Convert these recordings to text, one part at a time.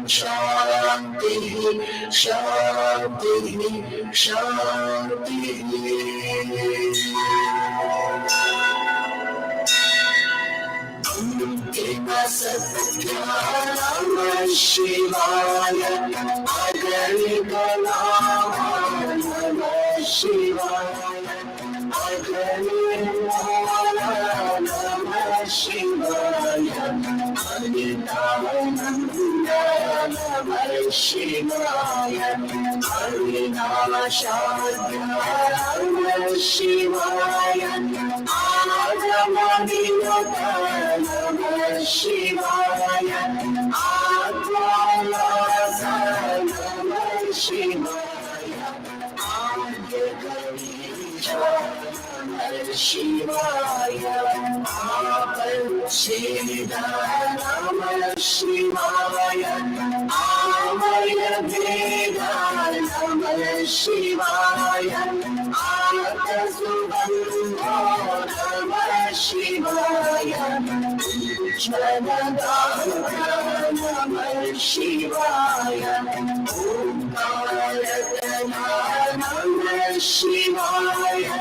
Shanti, Shanti, Shanti. Antima Satya Namah Shivaya, Agarigala Namah Shivaya, Agarigala Namah Shivaya, Agarigala Namah Shivaya, Arinavashadya Namah Shivaya, Adamaniyata Namah Shivaya, Advalasa Namah Shivaya, Adhikarisha Namah Shivaya, Apanchida Namah Shivaya, Amaya Veda Namah Shivaya, Atasubandha Namah Shivaya, Jnanayogashrama Namah Shivaya, Om-Karatana Namah Shivaya,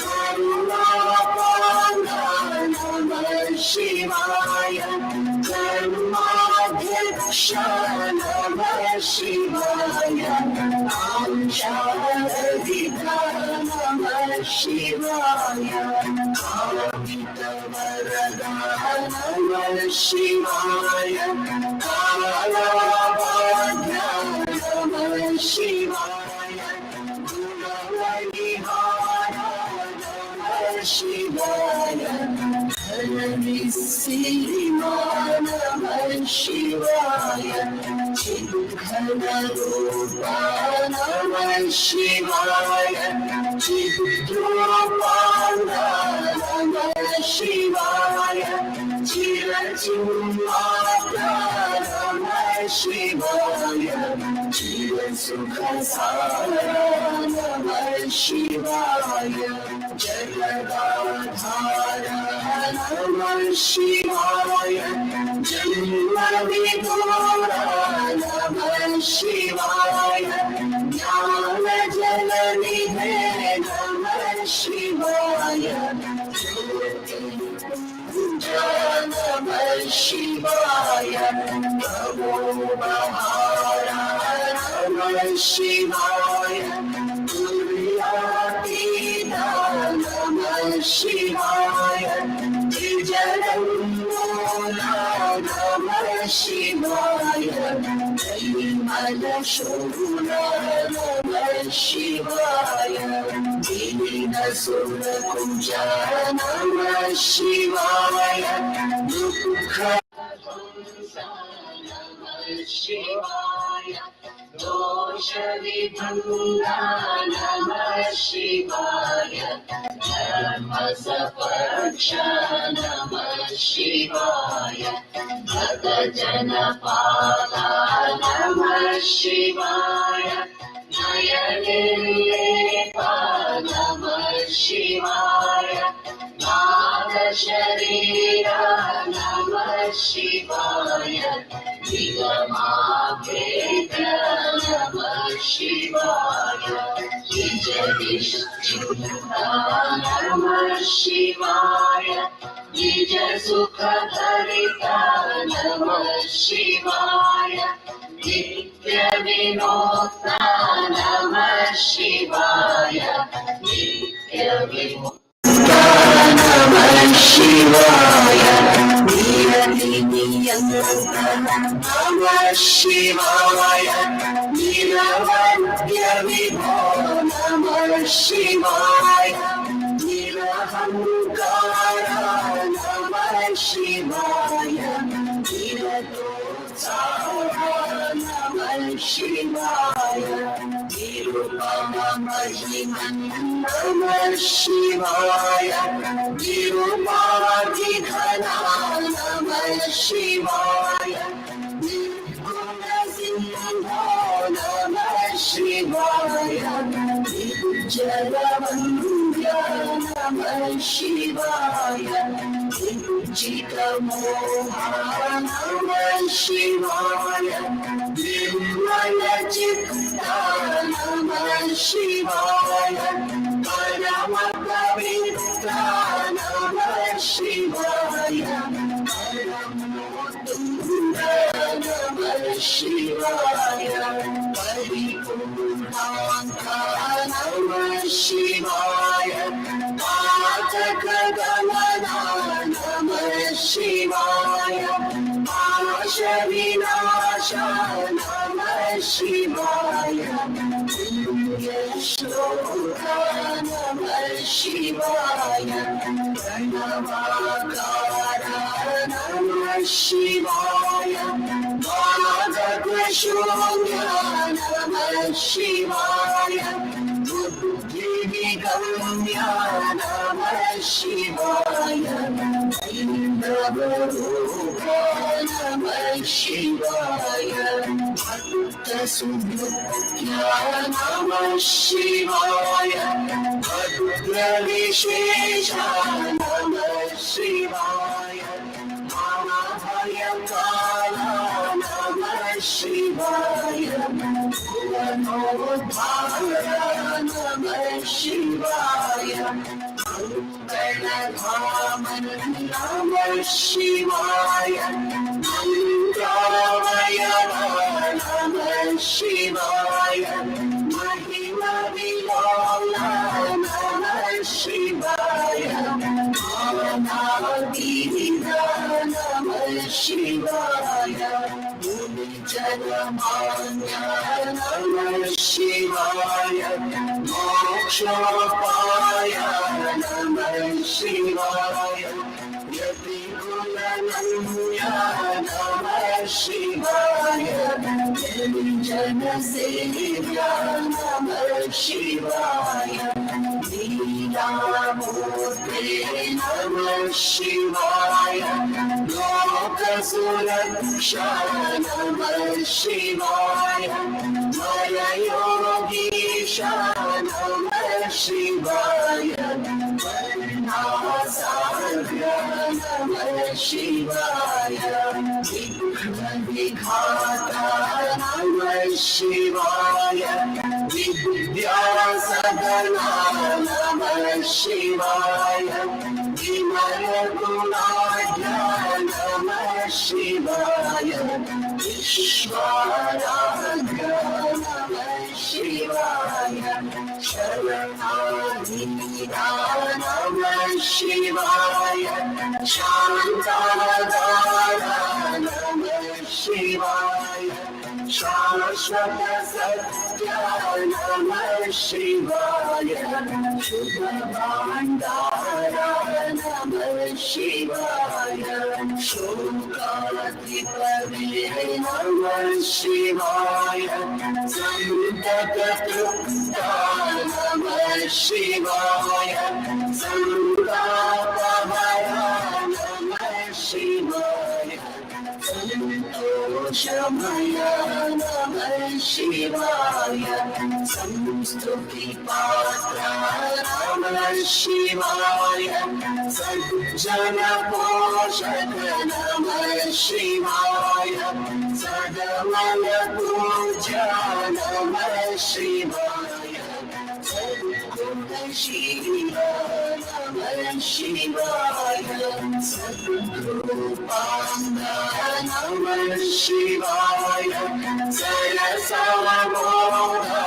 Karunapana Namah Shivaya, Karmadhiksha Namah Shivaya, Amsharadhika Namah Shivaya, Amitavarada Namah Shivaya, Kalavadya Namah Shivaya, Gunavarihara Namah Shivaya, Dhanamissima Namah Shivaya, Chidghanarupa Namah Shivaya, Chidrupana Namah Shivaya, Chirachimmata Namah Shivaya, Chirasukhasara Namah Shivaya, Jagadadhara Namah Shivaya, Janmavidura Namah Shivaya, Jnanayogashrama Namah Shivaya, Namah Shivaya, Namo Bahara Namah Shivaya, Duryatina Namah Shivaya, Vijayapur Namah Shivaya, Jnanayogashrama Namah Shivaya, Dinasura Puja Namah Shivaya, Dukha Namah Shivaya, Dosha Vibhanga Namah Shivaya, Dharma Sapaksha Namah Shivaya, Bhakta Janapala Namah Shivaya, Nayanilepa Namah Shivaya, Nada Sharira Namah Shivaya, Nigamabheda Namah Shivaya, Vijayapur Namah Shivaya, Vijayasukhadarita Namah Shivaya, Nitya Vinodha Namah Shivaya, Nitya Vinodha Namah Shivaya, Nirahidiyanta Namah Shivaya, Niravadya Vibho Namah Shivaya, Nirahankara Namah Shivaya, Niratotsara Namah Shivaya, Nirupama Mahiman Namah Shivaya, Nirupadhikana Namah Shivaya, Nirgunasindha Namah Shivaya, Nirjalavandya Namah Shivaya. Chitamoha Namah Shivaya. Nirmala Chitta Namah Shivaya. Paramapavitra Namah Shivaya. Paramotunda Namah Shivaya. Paripurvanta Namah Shivaya. Patakadamana Namah Shivaya. Ashavinasha Namah Shivaya. Punyashloka Namah Shivaya. Pranavakara Namah Shivaya. Madhakashunya Namah Shivaya. Buddhivigamya Namah Shivaya. Indavarupa Namah Shivaya. Bhakta Subhutya Namah Shivaya. Bhakta Vishesha Namah Shivaya. Mahabhayakala Namah Shivaya. Bhuvanodhara Namah Shivaya. Mangaladhaman Namah Shivaya. Mangalavayava Namah Shivaya. Mahima Vilala Namah Shivaya. Bhavanadivida Namah Shivaya. Jnanamanya Namah Shivaya. Mokshapaya Namah Shivaya. Yatigunananya Namah Shivaya. Janasevya Namah Shivaya. Vijayapur Namah Shivaya. Lokasuraksha Namah Shivaya. Jnanayogashrama Namah Shivaya. Varnasagra Namah Shivaya. Vighata Namah Shivaya. Vidyasadana Namah Shivaya. Vimalagunadya Namah Shivaya. Vishwaraga Namah Shivaya. Sharanadhita Namah Shivaya. Shantadara Namah Shivaya. Shashwata Satya Namah Shivaya. Shubhabhandara Namah Shivaya. Shokatipave Namah Shivaya. Samruddhatatruta Namah Shivaya. Samruddhapavaya Namah Shivaya. Santoshamaya Namah Shivaya. Samstupipatra Namah Shivaya. Sajjana Poshaka Namah Shivaya. Sadamala Puja Namah Shivaya. Sadguna Namah Shivaya. Sadrupanga Namah Shivaya. Sarasavamoha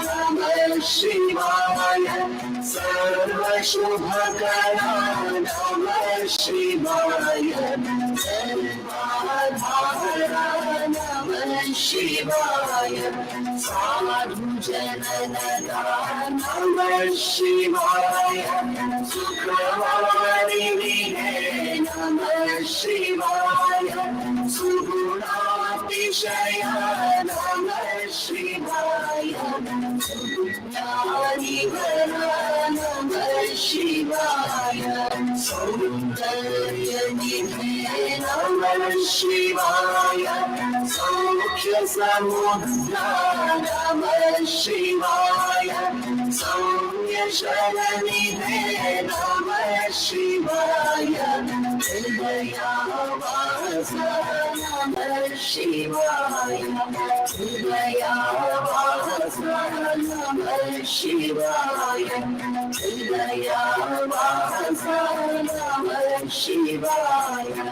Namah Shivaya. Sarvashubhakara Namah Shivaya. Sarvadhara Namah Shivaya. Sadhu Jananada Namah Shivaya. Sukhavari Namah Shivaya. Sugunatishaya Namah Shivaya. Jnanivara Namah Shivaya. Saundarya Nidhe Namah Shivaya. Saukhya Samudra Namah Shivaya. Saumya Sharanidhe Namah Shivaya, Hridayavasa Namah Shivaya, Hridayavasa Namah Shivaya, Hridayavasa Namah Shivaya.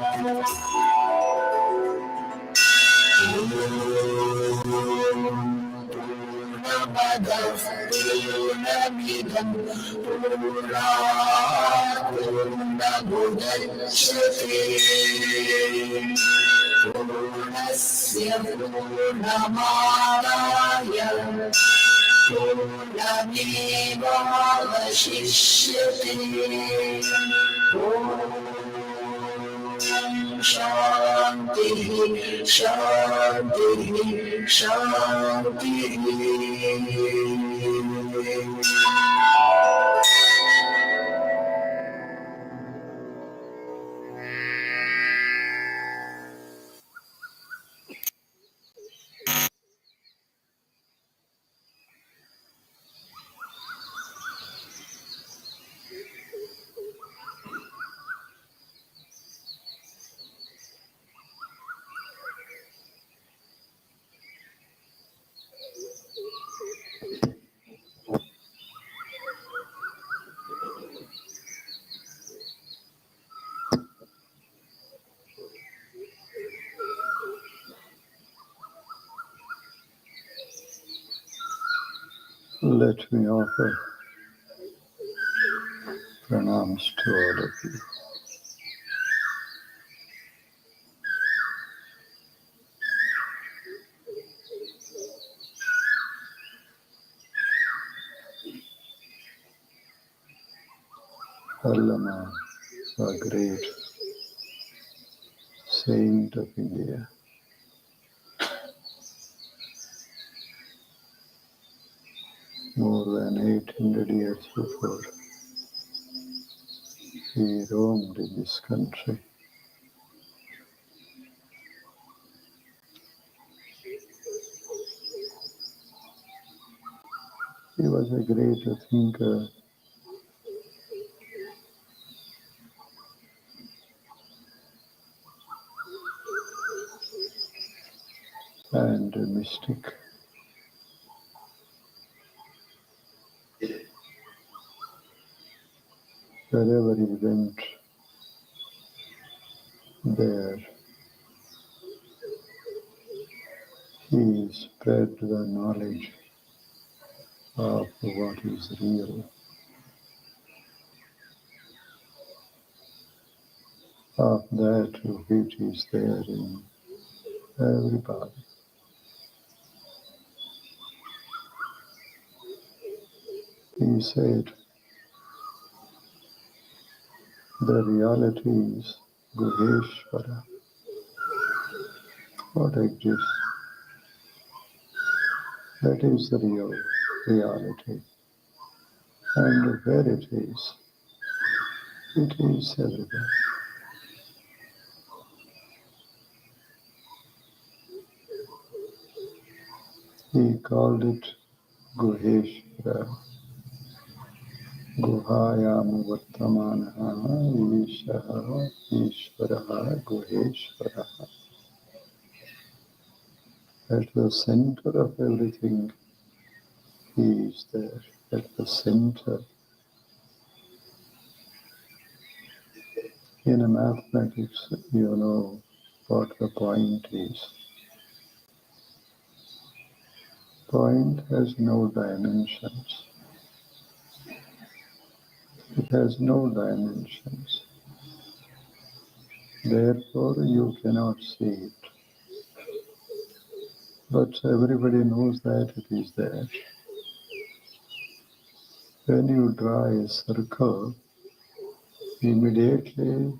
पूर्णमिदं पूर्णात् पूर्णमुदच्यते पूर्णस्य पूर्णमादाय पूर्णमेवावशिष्यते Shanti, Shanti, Shanti. Let me offer pranams to all of you. Allama, a great saint of India, more than 800 years before, he roamed in this country. He was a great thinker and a mystic. Wherever he went, there he spread the knowledge of what is real, of that which is there in everybody. He said, the reality is Guheshwara, what exists. That is the real reality. And where it is everywhere. He called it Guheshwara. Guhayam Vartamanaha Ishaha Ishvaraha Guheshwaraha. At the center of everything, he is there. At the center. In mathematics, you know what the point is. Point has no dimensions. It has no dimensions. Therefore, you cannot see it. But everybody knows that it is there. When you draw a circle, immediately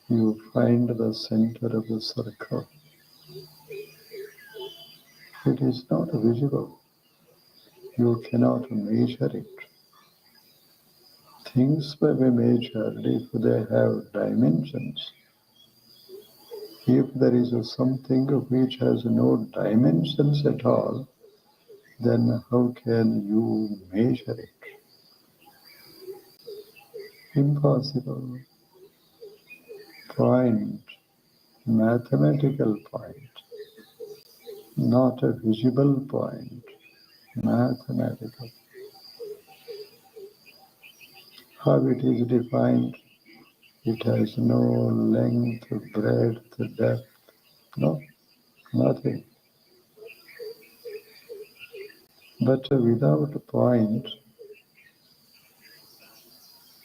you find the center of the circle. It is not visible. You cannot measure it. Things may be measured if they have dimensions. If there is something which has no dimensions at all, then how can you measure it? impossible point, mathematical point, not a visible point, mathematical. How it is defined? It has no length, breadth, depth, no, nothing. But without a point,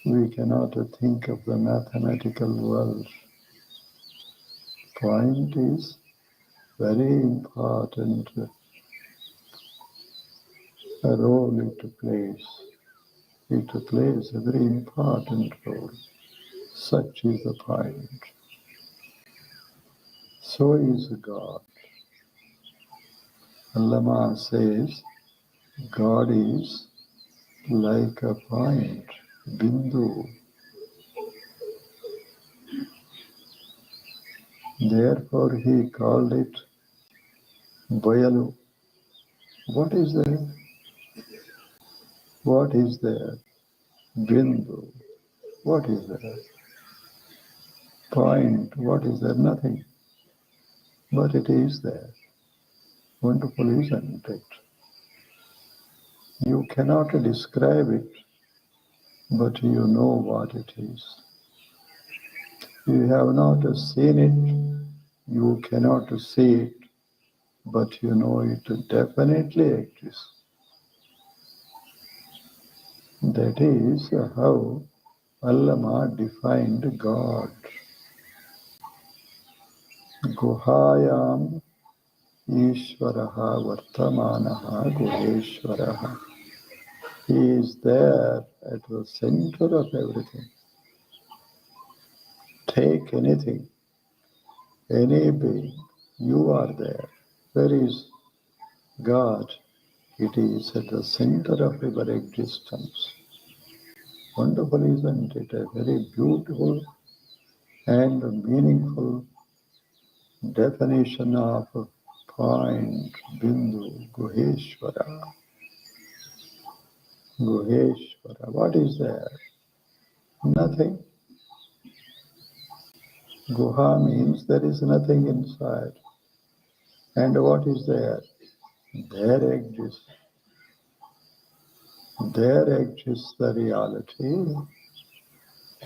we cannot think of the mathematical world. Point is very important role it plays. It plays a very important role. Such is the point. So is God. Lama says, God is like a point, bindu. Therefore he called it Bayalu. What is there? What is there? Bindu. What is there? Point. What is there? Nothing. But it is there. Wonderful, isn't it? You cannot describe it, but you know what it is. You have not seen it, you cannot see it, but you know it definitely exists. That is how Allama defined God. Guhayam Ishvaraha Vartamanaha Guheshvaraha. He is there at the center of everything. Take anything, any being, you are there. Where is God? It is at the center of our existence. Wonderful, isn't it? A very beautiful and meaningful definition of point, bindu, Guheshwara. Guheshwara. What is there? Nothing. Guha means there is nothing inside. And what is there? There exists. There exists the reality.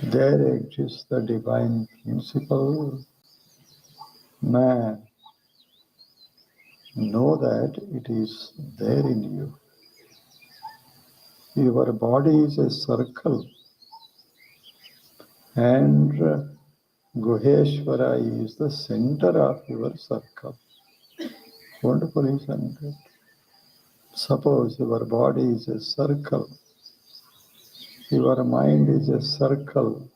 There exists the divine principle. Man, know that it is there in you. Your body is a circle, and Guheshwara is the center of your circle. Wonderful, isn't it? Suppose your body is a circle, your mind is a circle,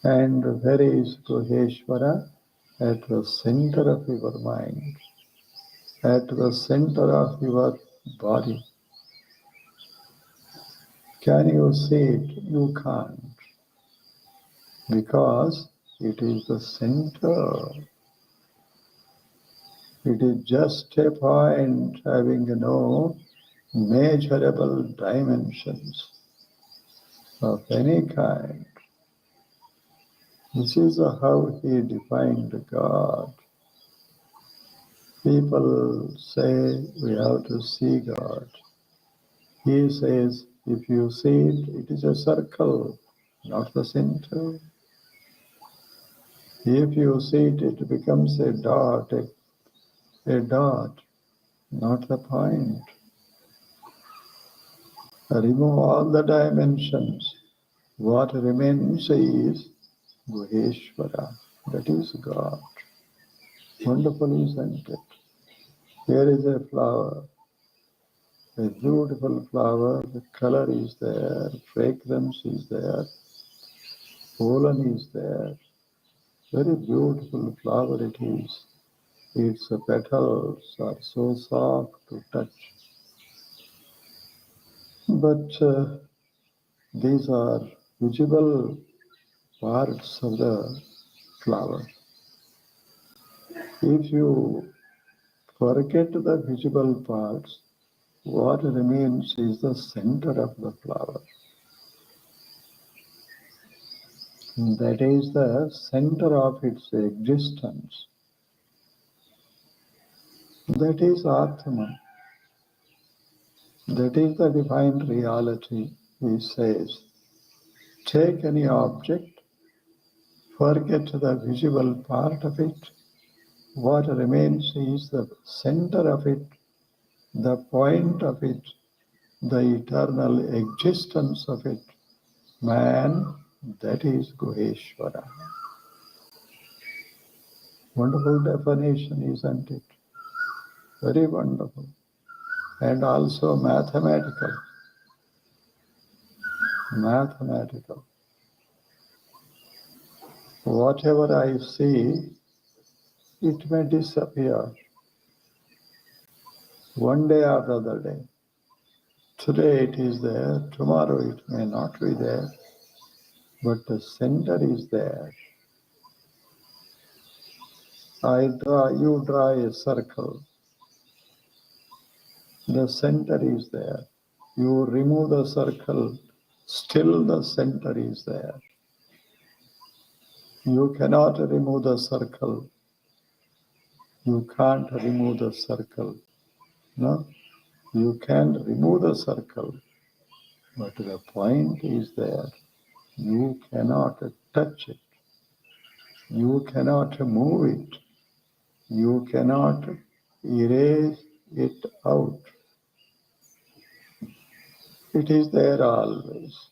and where is Guheshwara? At the center of your mind, at the center of your body. Can you see it? You can't. Because it is the center. It is just a point having no measurable dimensions of any kind. This is how he defined God. People say we have to see God. He says, if you see it, it is a circle, not the center. If you see it, it becomes a dot, not the point. Remove all the dimensions. What remains is Guheshwara. That is God. Wonderful, isn't it? Here is a flower, a beautiful flower. The color is there, fragrance is there, pollen is there. Very beautiful flower it is. Its petals are so soft to touch. But these are visible parts of the flower. If you forget the visible parts, what remains is the center of the flower. That is the center of its existence. That is Atman. That is the divine reality, he says. Take any object, forget the visible part of it. What remains is the center of it, the point of it, the eternal existence of it. Man, that is Guheshwara. Wonderful definition, isn't it? Very wonderful. And also mathematical. Mathematical. Whatever I see, it may disappear one day or the other day. Today it is there, tomorrow it may not be there, but the center is there. You draw a circle, the center is there. You remove the circle, still the center is there. You cannot remove the circle. You can't remove the circle. No, you can remove the circle, but the point is there. You cannot touch it. You cannot move it. You cannot erase it out. It is there always.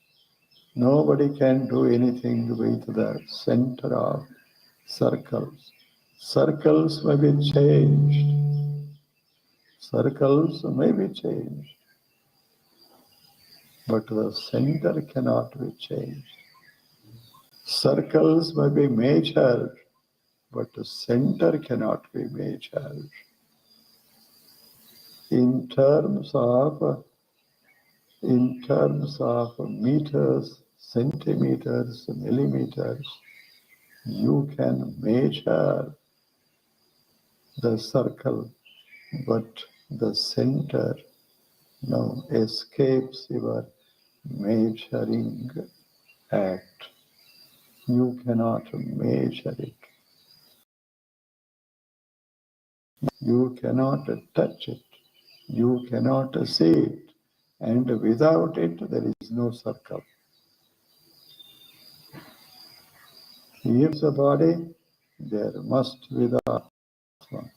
Nobody can do anything with the center of circles. Circles may be changed. Circles may be changed. But the center cannot be changed. Circles may be measured, but the center cannot be measured. In terms of meters, centimeters, millimeters, you can measure the circle, but the center escapes your measuring act. You cannot measure it. You cannot touch it. You cannot see it. And without it, there is no circle. If the body, there must be the Atman.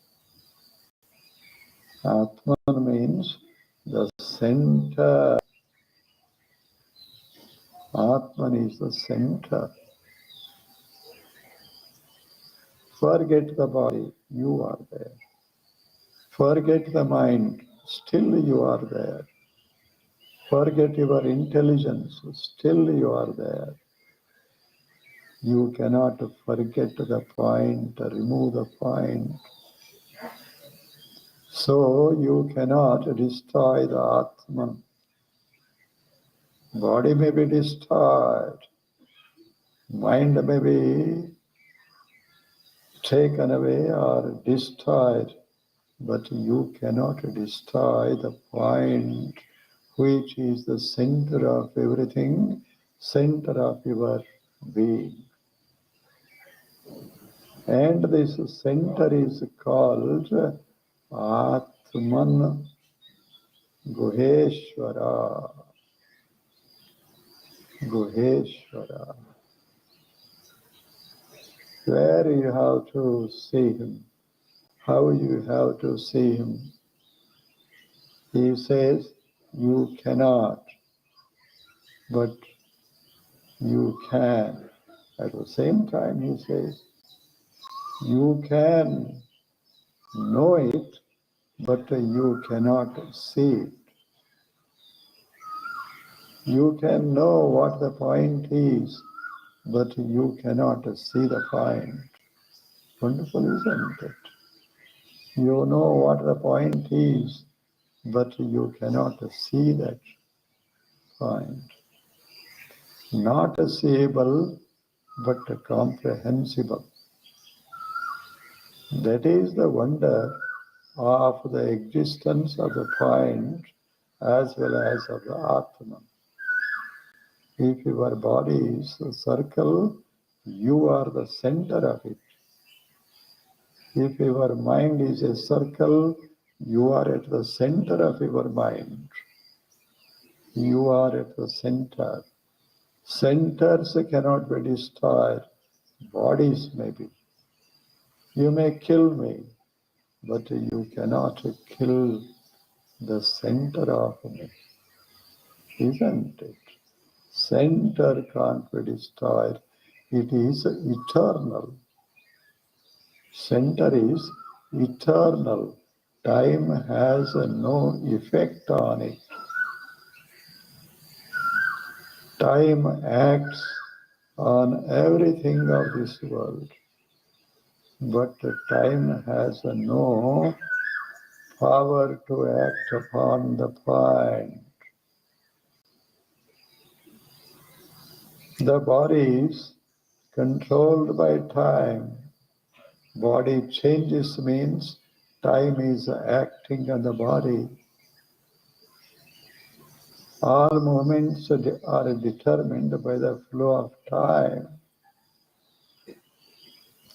Atman means the center. Atman is the center. Forget the body, you are there. Forget the mind, still you are there. Forget your intelligence, still you are there. You cannot forget the point, remove the point. So you cannot destroy the Atman. Body may be destroyed, mind may be taken away or destroyed, but you cannot destroy the point which is the center of everything, center of your being. And this center is called Atman Guheshwara. Guheshwara. Where you have to see him, how you have to see him. He says, you cannot, but you can. At the same time, he says, you can know it, but you cannot see it. You can know what the point is, but you cannot see the point. Wonderful, isn't it? You know what the point is, but you cannot see that point. Not seeable, but comprehensible. That is the wonder of the existence of the point as well as of the Atman. If your body is a circle, You are the center of it. If your mind is a circle, you are at the center of your mind. You are at the center. Centers cannot be destroyed. Bodies may be. You may kill me, but you cannot kill the center of me. Isn't it? Center can't be destroyed. It is eternal. Center is eternal. Time has no effect on it. Time acts on everything of this world, but time has no power to act upon the point. The body is controlled by time. Body changes means time is acting on the body. All movements are determined by the flow of time.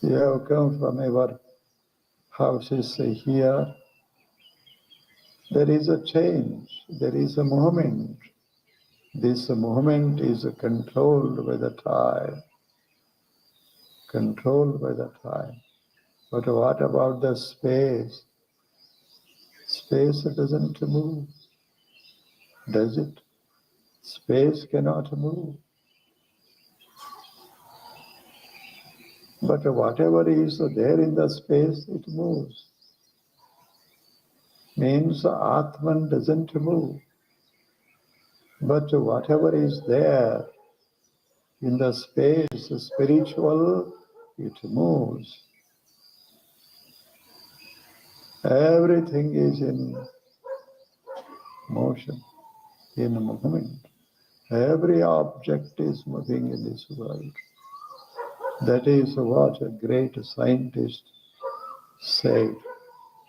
You have come from your houses here. There is a change. There is a movement. This movement is controlled by the time. Controlled by the time. But what about the space? Space doesn't move, does it? Space cannot move. But whatever is there in the space, it moves. Means Atman doesn't move. But whatever is there in the space, spiritual, it moves. Everything is in motion, in movement. Every object is moving in this world. That is what a great scientist said,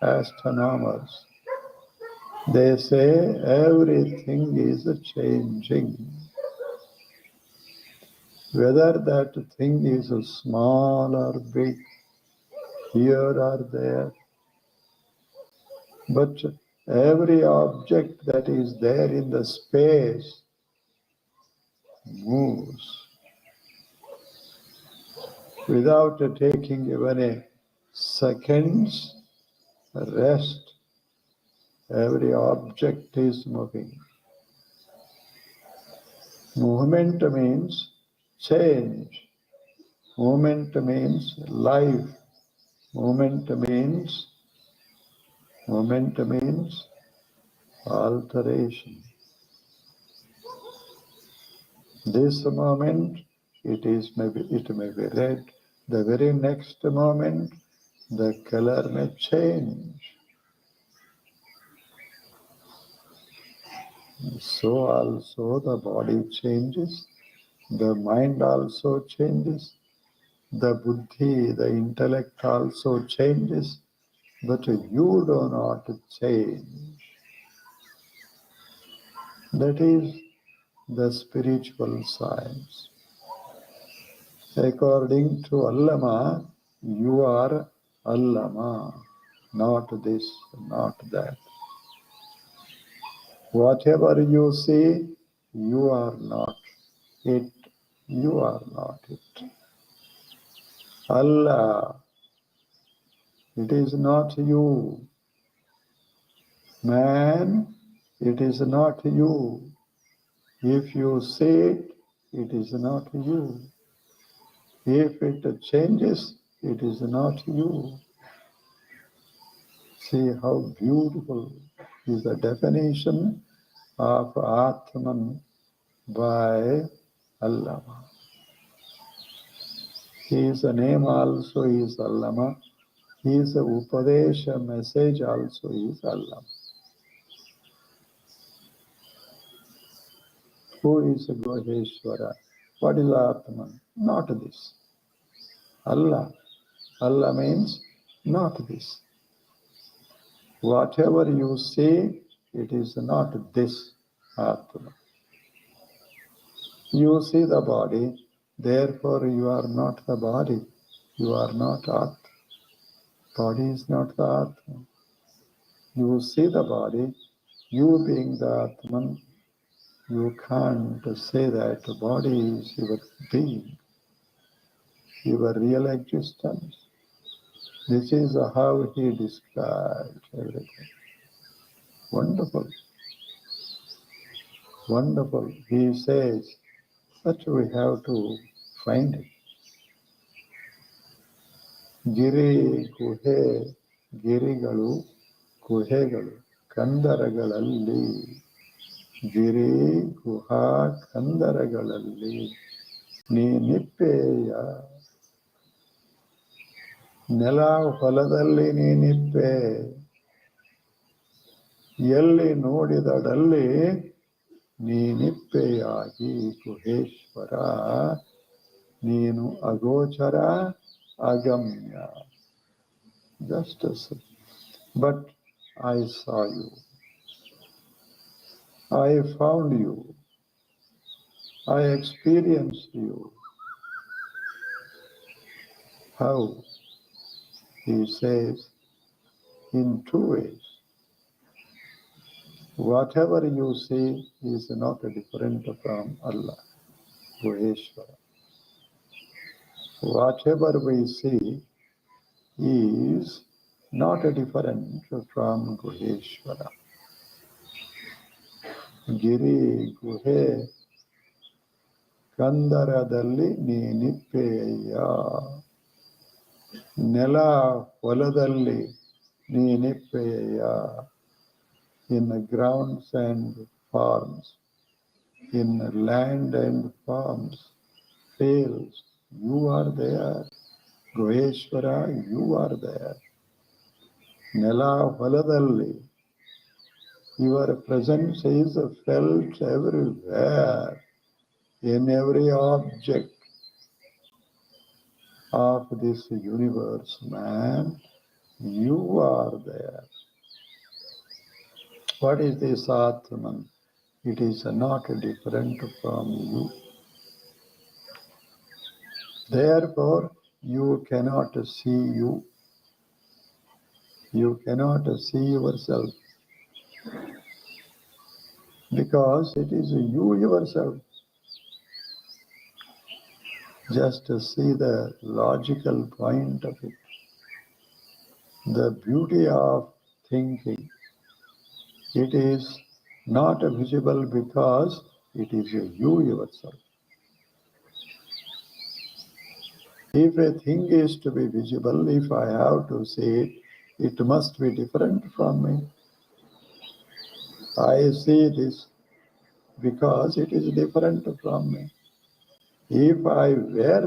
astronomers. They say everything is changing. Whether that thing is small or big, here or there, but every object that is there in the space moves. Without taking even a second's rest, every object is moving. Movement means change. Movement means life. Movement means alteration. This moment, it may be red. The very next moment, the color may change. So also the body changes, the mind also changes, the buddhi, the intellect also changes, but you do not change. That is the spiritual science. According to Allama, you are Allama, not this, not that. Whatever you see, you are not it. You are not it. Allah, it is not you. Man, it is not you. If you see it, it is not you. If it changes, it is not you. See how beautiful is the definition of Atman by Allama. His name also is Allama. His Upadesha message also is Allama. Who is Goheshwara? What is Atman? Not this. Allah. Allah means not this. Whatever you see, it is not this Atma. You see the body, Therefore, you are not the body. You are not Atma. Body is not the Atma. You see the body, you being the Atman, you can't say that body is your being, your real existence. This is how he described everything. Wonderful, wonderful. He says that we have to find it. ಗಿರಿ ಗುಹೆ ಗಿರಿಗಳು ಗುಹೆಗಳು ಕಂದರಗಳಲ್ಲಿ ಗಿರಿ ಗುಹಾ ಕಂದರಗಳಲ್ಲಿ ನೀನಿಪ್ಪೆಯ ನೆಲ ಹೊಲದಲ್ಲಿ ನೀನಿಪ್ಪೆ ಎಲ್ಲಿ ನೋಡಿದಡಲ್ಲಿ ನೀನಿಪ್ಪೆಯಾಗಿ ಗುಹೇಶ್ವರ ನೀನು ಅಗೋಚರ ಅಗಮ್ಯ. Justice. But I saw you. I found you. I experienced you. How? He says, in two ways. Whatever you see is not different from Allah, Guheshwara. Whatever we see is not different from Guheshwara. ಗಿರಿ ಗುಹೆ ಕಂದರದಲ್ಲಿ ನೀನಿಪ್ಪೆಯ ನೆಲ ಹೊಲದಲ್ಲಿ ನೀನಿಪ್ಪೆಯ in the grounds and farms, in land and farms, fields, you are there. Goeshwara, you are there. Nela Valadalli, your presence is felt everywhere, in every object of this universe, man. You are there. What is this Atman? It is not different from you. Therefore, you cannot see you. You cannot see yourself. Because it is you yourself. Just see the logical point of it. The beauty of thinking. It is not visible because it is you yourself. If a thing is to be visible, if I have to see it, it must be different from me. I see this because it is different from me. If I wear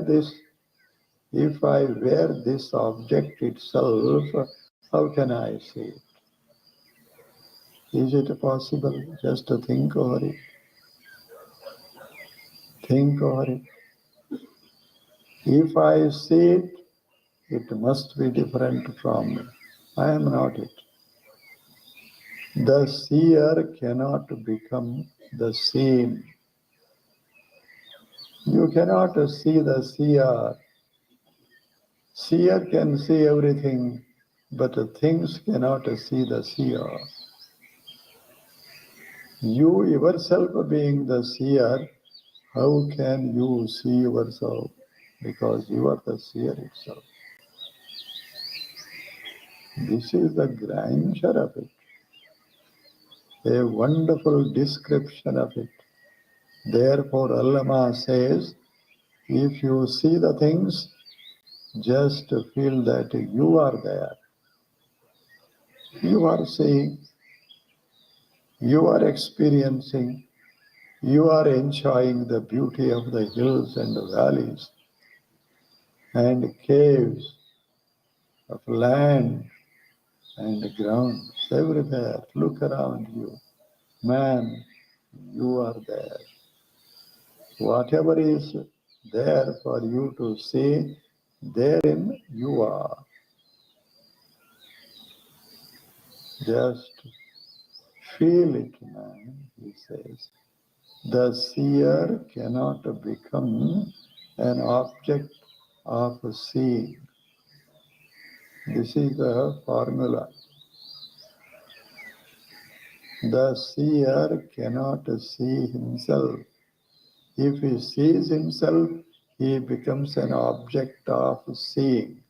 this object itself, how can I see it? Is it possible? Just to think over it. Think over it. If I see it, it must be different from me. I am not it. The seer cannot become the seen. You cannot see the seer. Seer can see everything, but things cannot see the seer. You yourself being the seer, how can you see yourself? Because you are the seer itself. This is the grandeur of it. A wonderful description of it. Therefore, Allama says, if you see the things, just feel that you are there. You are seeing, you are experiencing, you are enjoying the beauty of the hills and the valleys and caves of land and grounds everywhere. Look around you. Man, you are there. Whatever is there for you to see, therein you are. Just feel it, man, he says. The seer cannot become an object of seeing. This is the formula. The seer cannot see himself. If he sees himself, he becomes an object of seeing.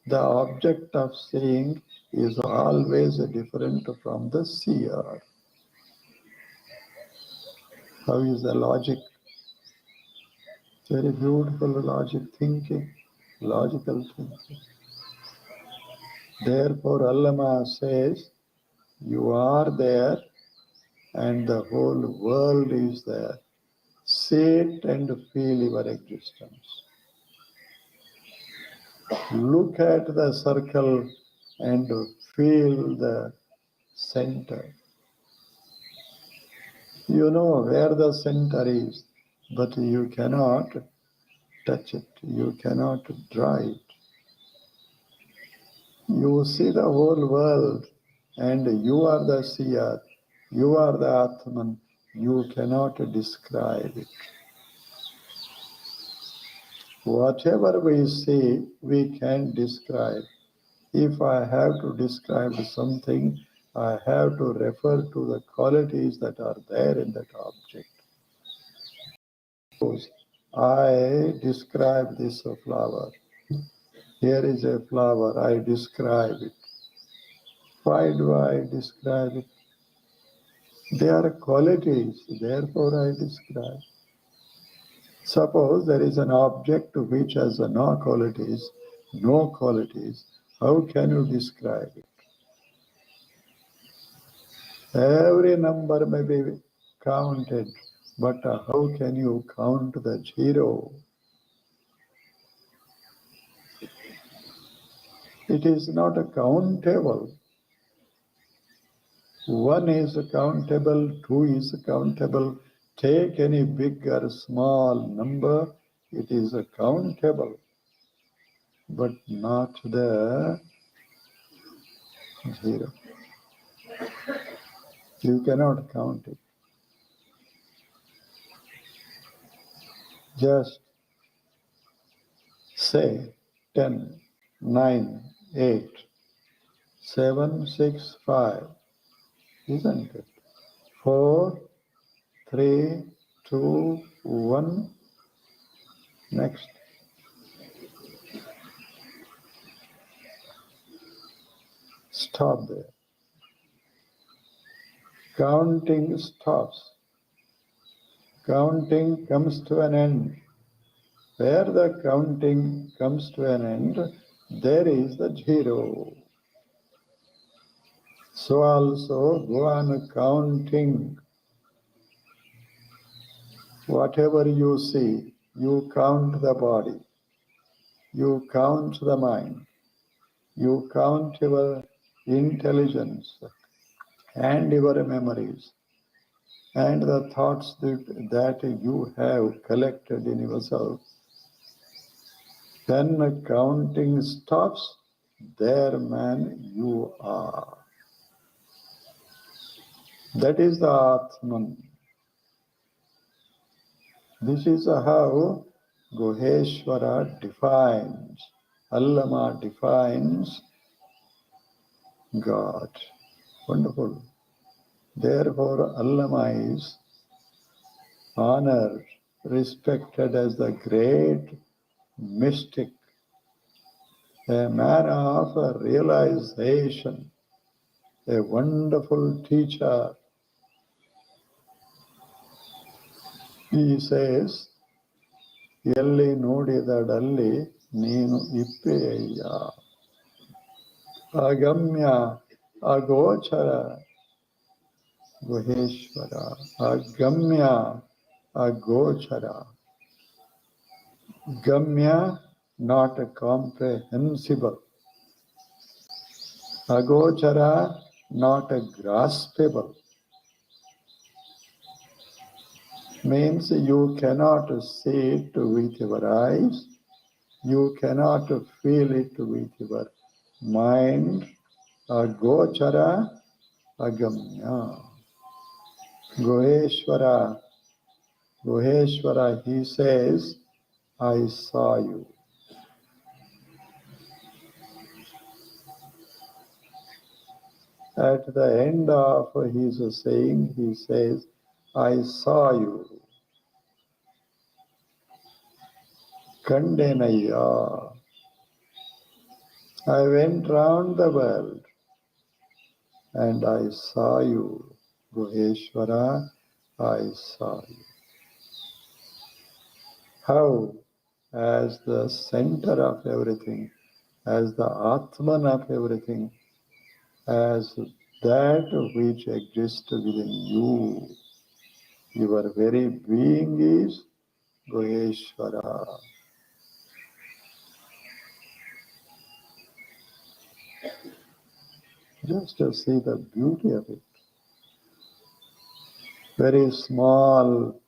The object of seeing is always different from the seer. How is the logic? Very beautiful logical thinking. Therefore, Allama says, you are there and the whole world is there. Sit and feel your existence. Look at the circle and feel the center. You know where the center is, but you cannot touch it. You cannot draw it. You see the whole world and you are the seer. You are the Atman. You cannot describe it. Whatever we see, we can describe. If I have to describe something, I have to refer to the qualities that are there in that object. Suppose I describe this flower. Here is a flower, I describe it. Why do I describe it? They are qualities, therefore I describe. Suppose there is an object which has no qualities, how can you describe it? Every number may be counted, but how can you count the zero? It is not countable. 1 is countable, 2 is countable. Take any big or small number, it is countable, but not the zero. You cannot count it. Just say 10, 9, 8, 7, 6, 5, isn't it? 4, 3, 2, 1, next. Stop there. Counting stops. Counting comes to an end. Where the counting comes to an end, there is the zero. So also go on counting. Whatever you see, you count the body, you count the mind, you count your intelligence and your memories and the thoughts that you have collected in yourself. When counting stops, there, man, you are. That is the Atman. This is how Guheshwara defines, Allama defines God. Wonderful. Therefore, Allama is honored, respected as the great mystic, a man of realization, a wonderful teacher. He says, ಎಲ್ಲಿ ನೋಡಿದಡಲ್ಲಿ ನೀನು ಇಪ್ಪೆಯಯ್ಯ ಅಗಮ್ಯ ಅಗೋಚರ Guheshwara ಅಗಮ್ಯ agochara. Gamya, not comprehensible. Agochara, not graspable. Means you cannot see it with your eyes, you cannot feel it with your mind. Agochara, agamya. Guheshwara, he says, I saw you. At the end of his saying, he says, I saw you. Kandenaya. I went round the world and I saw you. Guheshwara, I saw you. How? As the center of everything, as the Atman of everything, as that which exists within you. Your very being is Guheshwara. Just to see the beauty of it. Very small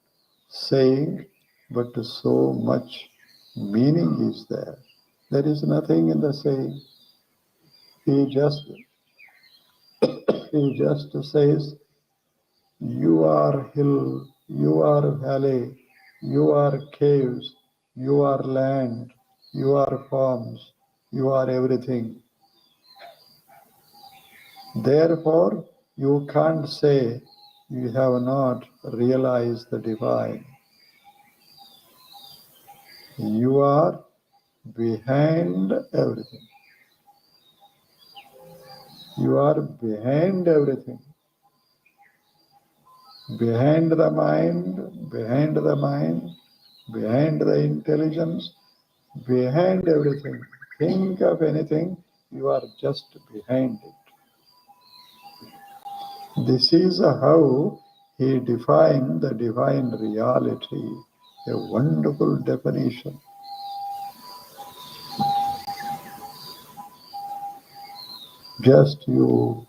saying, but so much meaning is there. There is nothing in the saying. He just says, you are hill, you are valley, you are caves, you are land, you are forms, you are everything. Therefore, you can't say you have not realized the divine. You are behind everything. You are behind everything. Behind the mind, behind the mind, behind the intelligence, behind everything. Think of anything, you are just behind it. This is how he defined the divine reality, a wonderful definition. Just you,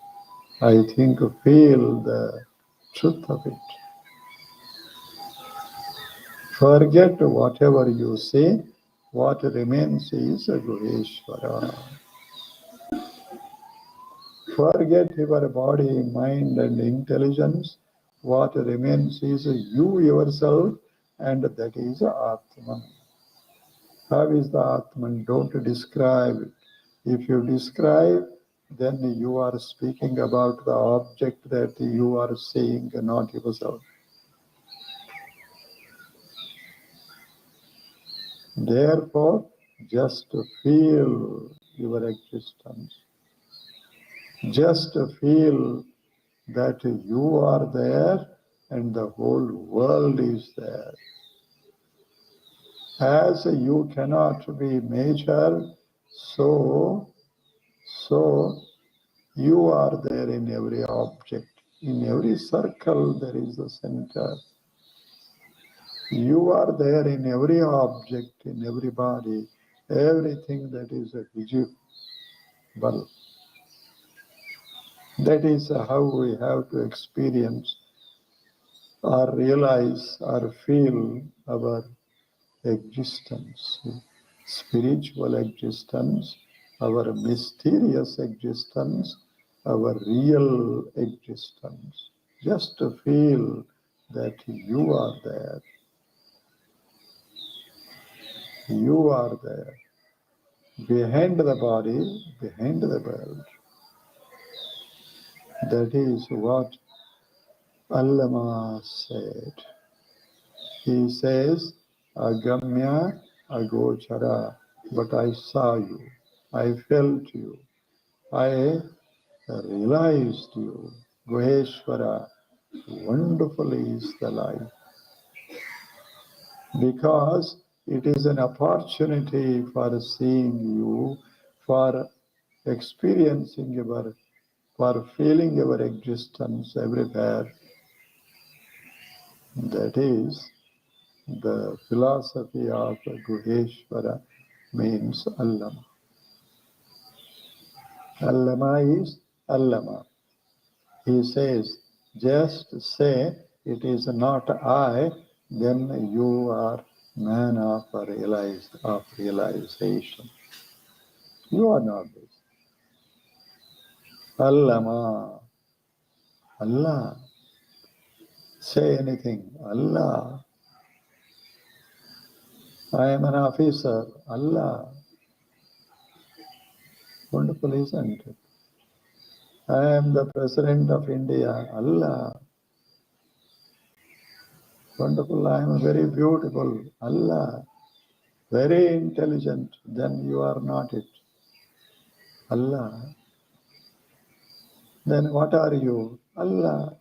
I think, feel the truth of it. Forget whatever you say, what remains is Guheshwara. Forget your body, mind and intelligence, what remains is you yourself, and that is Atman. How is the Atman? Don't describe it. If you describe, then you are speaking about the object that you are seeing, not yourself. Therefore, just feel your existence. Just feel that you are there and the whole world is there. As you cannot be measured, so you are there in every object. In every circle there is a center. You are there in every object, in every body, everything that is visible. That is how we have to experience or realize or feel our existence, spiritual existence, our mysterious existence, our real existence. Just to feel that you are there. You are there. Behind the body, behind the world. That is what Allama said. He says, Agamya Agochara, but I saw you, I felt you, I realized you. Guheshwara, wonderful is the life. Because it is an opportunity for seeing you, for experiencing for feeling your existence everywhere. That is the philosophy of Guheshwara, means Allama. Allama is Allama. He says, just say it is not I, then you are man of realization. You are not this. Allama. Allah. Say anything. Allah. I am an officer. Allah. Wonderful, isn't it? I am the President of India. Allah. Wonderful. I am very beautiful. Allah. Very intelligent. Then you are not it. Allah. Then what are you? Allah.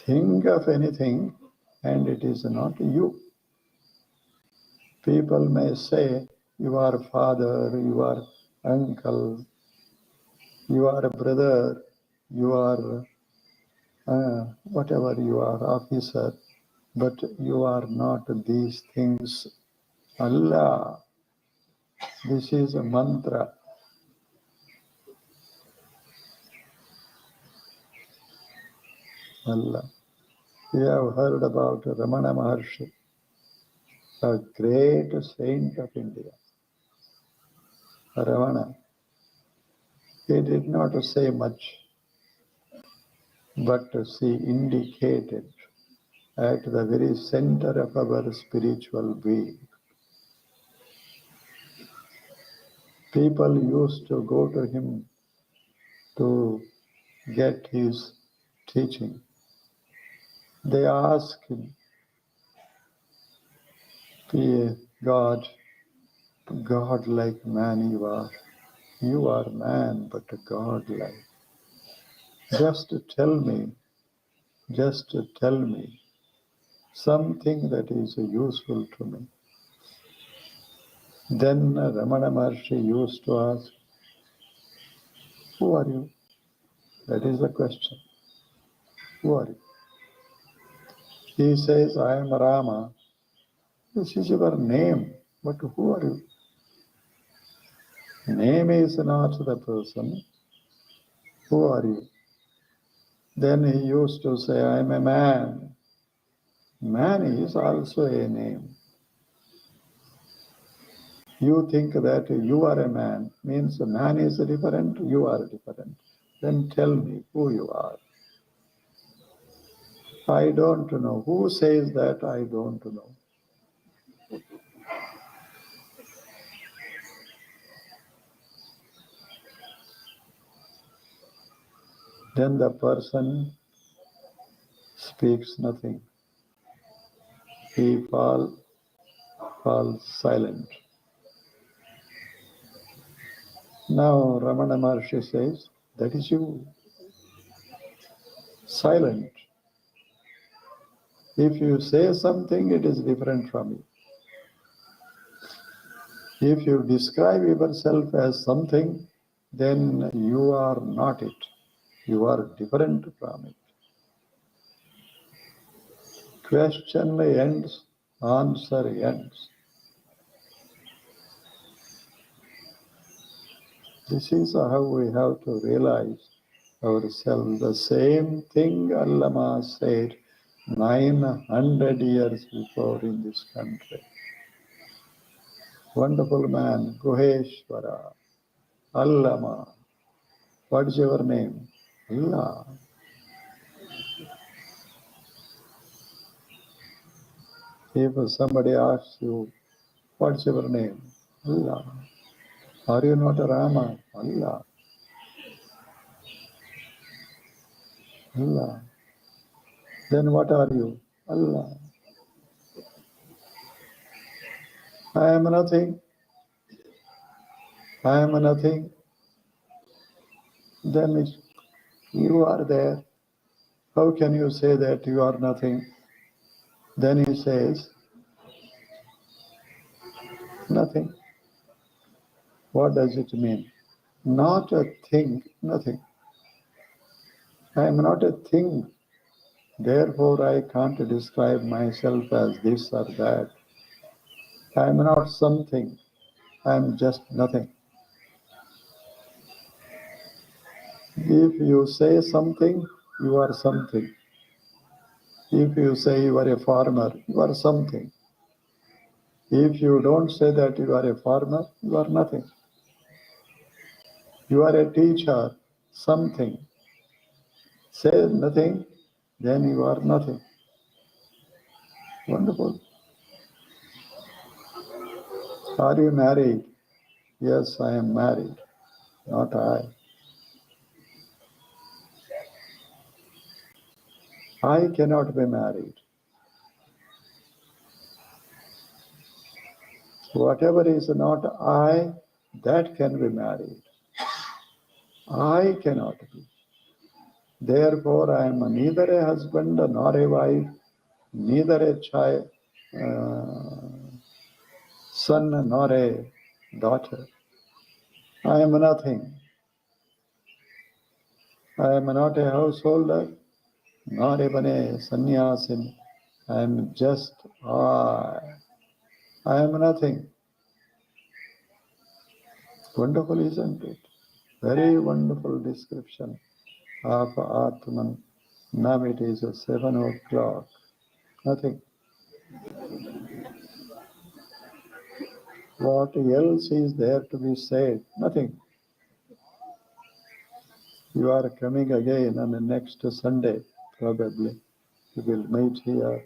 Think of anything and it is not you. People may say you are father, you are uncle, you are a brother, you are whatever you are, officer, but you are not these things. Allah. This is a mantra. Allah. We have heard about Ramana Maharshi, a great saint of India. Ramana. He did not say much, but she indicated at the very center of our spiritual being. People used to go to him to get his teaching. They asked him, God, God-like man you are. You are man, but God-like. Just tell me something that is useful to me. Then Ramana Maharshi used to ask, who are you? That is the question. Who are you? He says, I am Rama. This is your name, but who are you? Name is not the person. Who are you? Then he used to say, I am a man. Man is also a name. You think that you are a man, means a man is different, you are different. Then tell me who you are. I don't know. Who says that? I don't know. Then the person speaks nothing. He falls silent. Now Ramana Maharshi says, that is you. Silent. If you say something, it is different from you. If you describe yourself as something, then you are not it. You are different from it. Question ends, answer ends. This is how we have to realize ourselves. The same thing Allama said 900 years before in this country. Wonderful man, Guheshwara, Allama. What is your name? Allah. If somebody asks you, what's your name? Allah. Are you not a Rama? Allah. Allah. Then what are you? Allah. I am nothing. I am nothing. Then you are there. How can you say that you are nothing? Then he says, nothing. What does it mean? Not a thing, nothing. I am not a thing. Therefore, I can't describe myself as this or that. I am not something. I am just nothing. If you say something, you are something. If you say you are a farmer, you are something. If you don't say that you are a farmer, you are nothing. You are a teacher, something. Say nothing, then you are nothing. Wonderful. Are you married? Yes, I am married, not I. I cannot be married. Whatever is not I, that can be married. I cannot be. Therefore, I am neither a husband nor a wife, neither a child, son nor a daughter. I am nothing. I am not a householder, nor even a sannyasin. I am just I. I am nothing. Wonderful, isn't it? Very wonderful description of Atman. Now it is 7 o'clock. Nothing. What else is there to be said? Nothing. You are coming again on the next Sunday, probably. We will meet here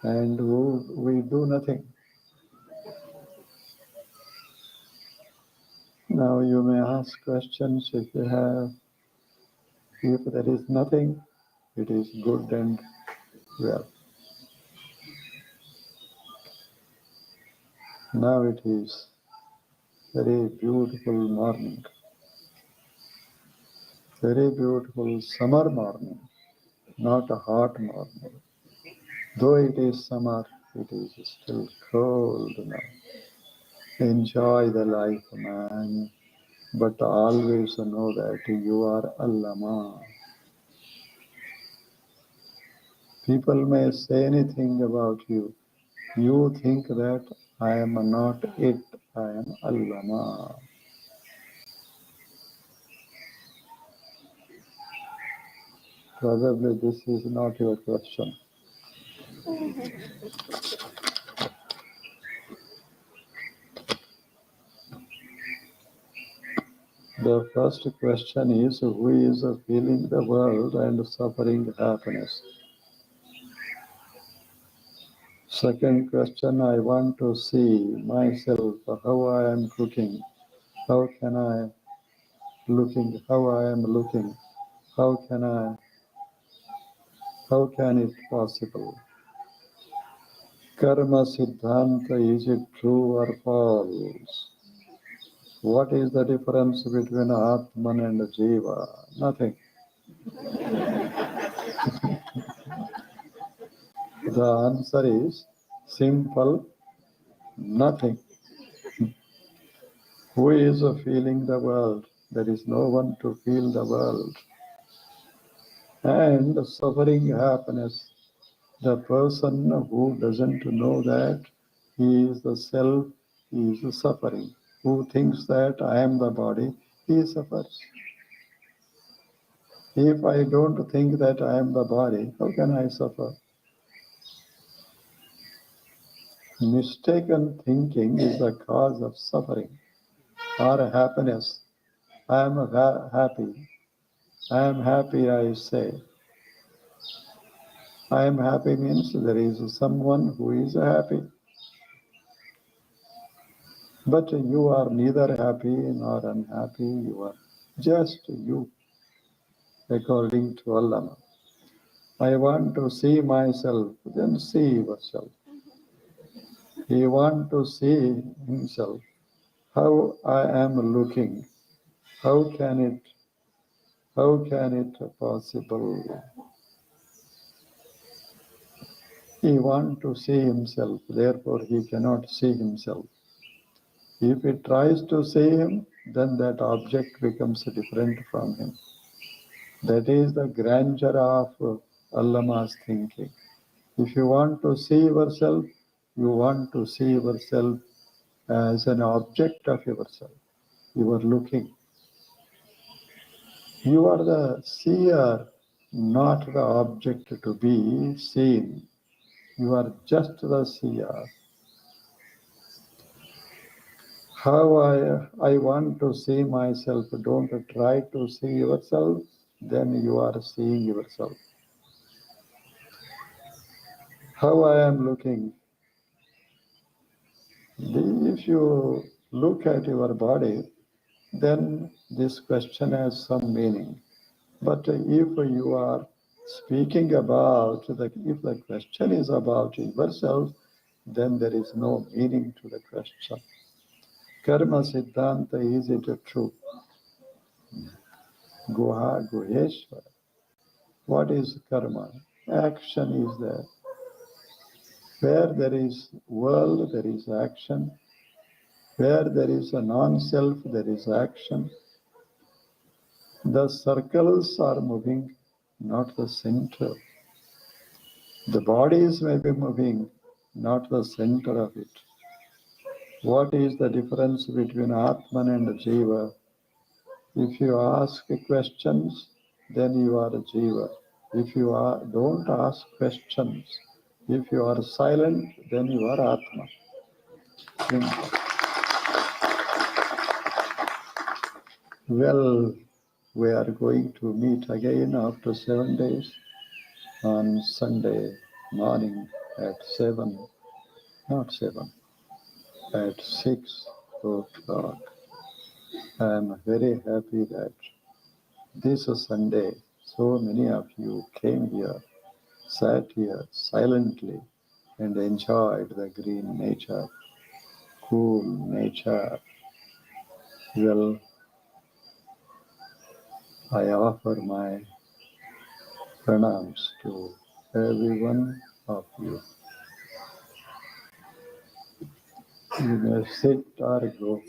and we do nothing. Now you may ask questions if you have. If there is nothing, it is good and well. Now it is very beautiful morning. Very beautiful summer morning, not a hot morning. Though it is summer, it is still cold now. Enjoy the life, man, but always know that you are Allama. People may say anything about you. You think that I am not it, I am Allama. Probably this is not your question. The first question is, who is feeling the world and suffering happiness? Second question, I want to see myself, how I am looking. How can I looking, how I am looking. How can it possible? Karma Siddhanta, is it true or false? What is the difference between Atman and Jiva? Nothing. The answer is simple, nothing. Who is feeling the world? There is no one to feel the world. And suffering happiness, the person who doesn't know that he is the self, he is suffering. Who thinks that I am the body, he suffers. If I don't think that I am the body, how can I suffer? Mistaken thinking is the cause of suffering or happiness. I am happy. I am happy, I say. I am happy means there is someone who is happy. But you are neither happy nor unhappy. You are just you, according to Allah. I want to see myself, then see yourself. He wants to see himself. How I am looking. How can it possible? He wants to see himself, therefore he cannot see himself. If he tries to see him, then that object becomes different from him. That is the grandeur of Allama's thinking. If you want to see yourself, you want to see yourself as an object of yourself. You are looking. You are the seer, not the object to be seen. You are just the seer. How I want to see myself. Don't try to see yourself, then you are seeing yourself. how I am looking. If you look at your body, then this question has some meaning. But if you are speaking about, if the question is about yourself, then there is no meaning to the question. Karma Siddhanta, is it true? Guheshwar. What is karma? Action is there. Where there is world, there is action. Where there is a non-self, there is action. The circles are moving, not the center. The bodies may be moving, not the center of it. What is the difference between Atman and Jiva? If you ask questions, then you are a Jiva. If you don't ask questions, if you are silent, then you are Atma. Simple. Well, we are going to meet again after 7 days on Sunday morning at 7, not 7, at 6 o'clock. I am very happy that this Sunday so many of you came here, sat here silently and enjoyed the green nature, cool nature. Well, I offer my pranams to every one of you. You may sit or go.